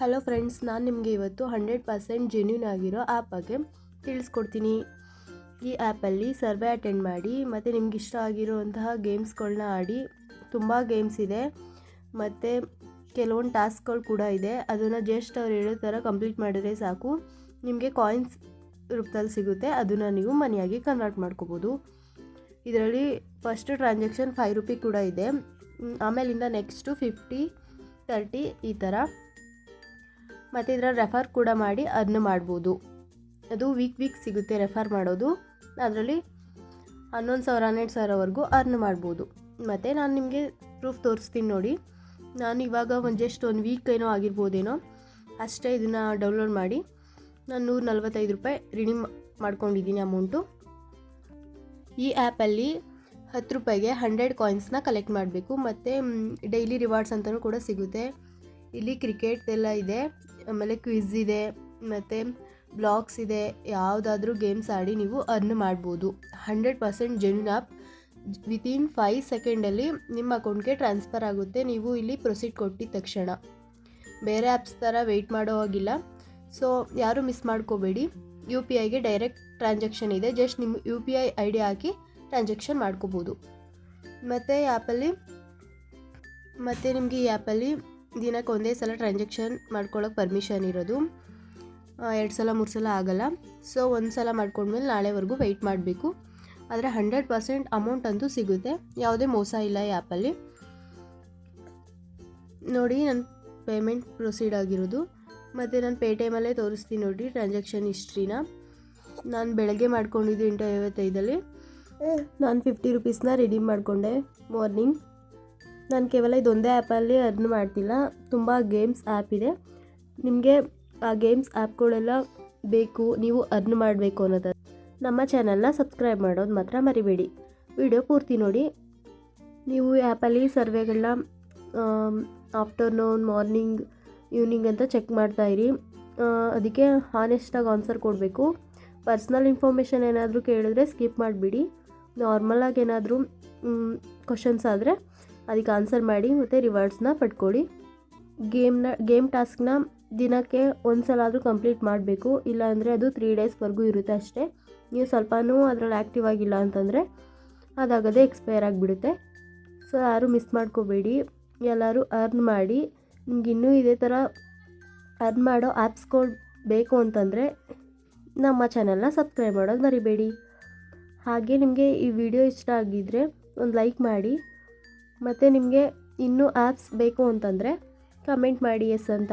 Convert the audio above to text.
Hello friends, ನಾನು ನಿಮಗೆ ಇವತ್ತು 100% ಜೆನ್ಯೂನ್ ಆಗಿರೋ ಆ್ಯಪ್ ಬಗ್ಗೆ ತಿಳಿಸ್ಕೊಡ್ತೀನಿ. ಈ ಆ್ಯಪಲ್ಲಿ ಸರ್ವೆ ಅಟೆಂಡ್ ಮಾಡಿ ಮತ್ತು ನಿಮ್ಗೆ ಇಷ್ಟ ಆಗಿರುವಂತಹ ಗೇಮ್ಸ್ಗಳನ್ನ ಆಡಿ. ತುಂಬ ಗೇಮ್ಸ್ ಇದೆ ಮತ್ತು ಕೆಲವೊಂದು ಟಾಸ್ಕ್ಗಳು ಕೂಡ ಇದೆ. ಅದನ್ನು ಜಸ್ಟ್ ಅವ್ರು ಹೇಳೋ ಥರ ಕಂಪ್ಲೀಟ್ ಮಾಡಿದ್ರೆ ಸಾಕು, ನಿಮಗೆ ಕಾಯಿನ್ಸ್ ರೂಪದಲ್ಲಿ ಸಿಗುತ್ತೆ. ಅದನ್ನು ನೀವು ಮನಿಯಾಗಿ ಕನ್ವರ್ಟ್ ಮಾಡ್ಕೋಬೋದು. ಇದರಲ್ಲಿ ಫಸ್ಟ್ ಟ್ರಾನ್ಸಾಕ್ಷನ್ 5 ರೂಪಿ ಕೂಡ ಇದೆ. ಆಮೇಲಿಂದ ನೆಕ್ಸ್ಟು 50, 30 ಈ ಥರ. ಮತ್ತು ಇದರ ರೆಫರ್ ಕೂಡ ಮಾಡಿ ಅರ್ನ್ ಮಾಡ್ಬೋದು. ಅದು ವೀಕ್ ಸಿಗುತ್ತೆ ರೆಫರ್ ಮಾಡೋದು. ಅದರಲ್ಲಿ 11,000 12,000ವರೆಗೂ ಅರ್ನ್ ಮಾಡ್ಬೋದು. ಮತ್ತು ನಾನು ನಿಮಗೆ ಪ್ರೂಫ್ ತೋರಿಸ್ತೀನಿ ನೋಡಿ. ನಾನು ಇವಾಗ ಜಸ್ಟ್ ಒಂದು ವೀಕ್ ಏನೋ ಆಗಿರ್ಬೋದೇನೋ ಅಷ್ಟೇ ಇದನ್ನು ಡೌನ್ಲೋಡ್ ಮಾಡಿ ನಾನು 145 ರೂಪಾಯಿ ರಿಡೀಮ್ ಮಾಡ್ಕೊಂಡಿದ್ದೀನಿ ಅಮೌಂಟು. ಈ ಆ್ಯಪಲ್ಲಿ 10 ರೂಪಾಯಿಗೆ 100 ಕಾಯಿನ್ಸ್ನ ಕಲೆಕ್ಟ್ ಮಾಡಬೇಕು. ಮತ್ತು ಡೈಲಿ ರಿವಾರ್ಡ್ಸ್ ಅಂತಲೂ ಕೂಡ ಸಿಗುತ್ತೆ. ಇಲ್ಲಿ ಕ್ರಿಕೆಟ್ ಎಲ್ಲ ಇದೆ, ಆಮೇಲೆ ಕ್ವಿಝ್ ಇದೆ, ಮತ್ತು ಬ್ಲಾಗ್ಸ್ ಇದೆ. ಯಾವುದಾದ್ರೂ ಗೇಮ್ಸ್ ಆಡಿ ನೀವು ಅರ್ನ್ ಮಾಡ್ಬೋದು. 100% ಜೆನ್ಯೂನ್ ಆ್ಯಪ್. ವಿತಿನ್ 5 ಸೆಕೆಂಡಲ್ಲಿ ನಿಮ್ಮ ಅಕೌಂಟ್ಗೆ ಟ್ರಾನ್ಸ್ಫರ್ ಆಗುತ್ತೆ. ನೀವು ಇಲ್ಲಿ ಪ್ರೊಸೀಡ್ ಕೊಟ್ಟಿದ ತಕ್ಷಣ. ಬೇರೆ ಆ್ಯಪ್ಸ್ ಥರ ವೆಯ್ಟ್ ಮಾಡೋ ಹಾಗಿಲ್ಲ. ಸೊ ಯಾರೂ ಮಿಸ್ ಮಾಡ್ಕೋಬೇಡಿ. UPIಗೆ ಡೈರೆಕ್ಟ್ ಟ್ರಾನ್ಸಾಕ್ಷನ್ ಇದೆ. ಜಸ್ಟ್ ನಿಮ್ಮ UPI ID ಹಾಕಿ ಟ್ರಾನ್ಸಾಕ್ಷನ್ ಮಾಡ್ಕೋಬೋದು. ಮತ್ತು ನಿಮಗೆ ಈ ಆ್ಯಪಲ್ಲಿ ದಿನಕ್ಕೆ ಒಂದೇ ಸಲ ಟ್ರಾನ್ಸಾಕ್ಷನ್ ಮಾಡ್ಕೊಳ್ಳೋಕೆ ಪರ್ಮಿಷನ್ ಇರೋದು. 2 ಸಲ 3 ಸಲ ಆಗಲ್ಲ. ಸೊ ಒಂದು ಸಲ ಮಾಡ್ಕೊಂಡ್ಮೇಲೆ ನಾಳೆವರೆಗೂ ವೆಯ್ಟ್ ಮಾಡಬೇಕು. ಆದರೆ 100% ಅಮೌಂಟ್ ಅಂತೂ ಸಿಗುತ್ತೆ. ಯಾವುದೇ ಮೋಸ ಇಲ್ಲ ಈ ಆ್ಯಪಲ್ಲಿ. ನೋಡಿ, ನನ್ನ ಪೇಮೆಂಟ್ ಪ್ರೊಸೀಡ್ ಆಗಿರೋದು. ಮತ್ತು ನಾನು ಪೇಟಿಎಮಲ್ಲೇ ತೋರಿಸ್ತೀನಿ ನೋಡಿ ಟ್ರಾನ್ಸಾಕ್ಷನ್ ಹಿಸ್ಟ್ರಿನ. ನಾನು ಬೆಳಗ್ಗೆ ಮಾಡ್ಕೊಂಡಿದ್ದು 8:55. ನಾನು 50 ರೂಪೀಸ್ನ ರಿಡೀಮ್ ಮಾಡಿಕೊಂಡೆ ಮಾರ್ನಿಂಗ್. ನಾನು ಕೇವಲ ಇದೊಂದೇ ಆ್ಯಪಲ್ಲಿ ಅರ್ನ್ ಮಾಡ್ತಿಲ್ಲ. ತುಂಬ ಗೇಮ್ಸ್ ಆ್ಯಪ್ ಇದೆ. ನಿಮಗೆ ಆ ಗೇಮ್ಸ್ ಆ್ಯಪ್ಗಳೆಲ್ಲ ಬೇಕು, ನೀವು ಅರ್ನ್ ಮಾಡಬೇಕು ಅನ್ನೋದು ನಮ್ಮ ಚಾನಲ್ನ ಸಬ್ಸ್ಕ್ರೈಬ್ ಮಾಡೋದು ಮಾತ್ರ ಮರಿಬೇಡಿ. ವಿಡಿಯೋ ಪೂರ್ತಿ ನೋಡಿ. ನೀವು ಈ ಆ್ಯಪಲ್ಲಿ ಸರ್ವೆಗಳನ್ನ ಆಫ್ಟರ್ನೂನ್, ಮಾರ್ನಿಂಗ್, ಈವ್ನಿಂಗ್ ಅಂತ ಚೆಕ್ ಮಾಡ್ತಾಯಿರಿ. ಅದಕ್ಕೆ ಹಾನೆಸ್ಟಾಗಿ ಆನ್ಸರ್ ಕೊಡಬೇಕು. ಪರ್ಸ್ನಲ್ ಇನ್ಫಾರ್ಮೇಷನ್ ಏನಾದರೂ ಕೇಳಿದ್ರೆ ಸ್ಕಿಪ್ ಮಾಡಿಬಿಡಿ. ನಾರ್ಮಲಾಗಿ ಏನಾದರೂ ಕ್ವಶನ್ಸ್ ಆದರೆ ಅದಕ್ಕೆ ಆನ್ಸರ್ ಮಾಡಿ ಮತ್ತು ರಿವಾರ್ಡ್ಸ್ನ ಪಡ್ಕೊಳ್ಳಿ. ಗೇಮ್ ಟಾಸ್ಕ್ನ ದಿನಕ್ಕೆ ಒಂದು ಸಲ ಆದರೂ ಕಂಪ್ಲೀಟ್ ಮಾಡಬೇಕು. ಇಲ್ಲಾಂದರೆ ಅದು 3 ಡೇಸ್ವರೆಗೂ ಇರುತ್ತೆ ಅಷ್ಟೇ. ನೀವು ಸ್ವಲ್ಪನೂ ಅದರಲ್ಲಿ ಆ್ಯಕ್ಟಿವ್ ಆಗಿಲ್ಲ ಅಂತಂದರೆ ಅದಾಗದೇ ಎಕ್ಸ್ಪೈರ್ ಆಗಿಬಿಡುತ್ತೆ. ಸೊ ಯಾರೂ ಮಿಸ್ ಮಾಡ್ಕೋಬೇಡಿ. ಎಲ್ಲರೂ ಅರ್ನ್ ಮಾಡಿ. ನಿಮ್ಗೆ ಇನ್ನೂ ಇದೇ ಥರ ಅರ್ನ್ ಮಾಡೋ ಆ್ಯಪ್ಸ್ಗಳು ಬೇಕು ಅಂತಂದರೆ ನಮ್ಮ ಚಾನಲ್ನ ಸಬ್ಸ್ಕ್ರೈಬ್ ಮಾಡೋದು ಮರಿಬೇಡಿ. ಹಾಗೆ ನಿಮಗೆ ಈ ವಿಡಿಯೋ ಇಷ್ಟ ಆಗಿದ್ದರೆ ಒಂದು ಲೈಕ್ ಮಾಡಿ. ಮತ್ತು ನಿಮಗೆ ಇನ್ನೂ ಆ್ಯಪ್ಸ್ ಬೇಕು ಅಂತಂದರೆ ಕಮೆಂಟ್ ಮಾಡಿ ಎಸ್ ಅಂತ.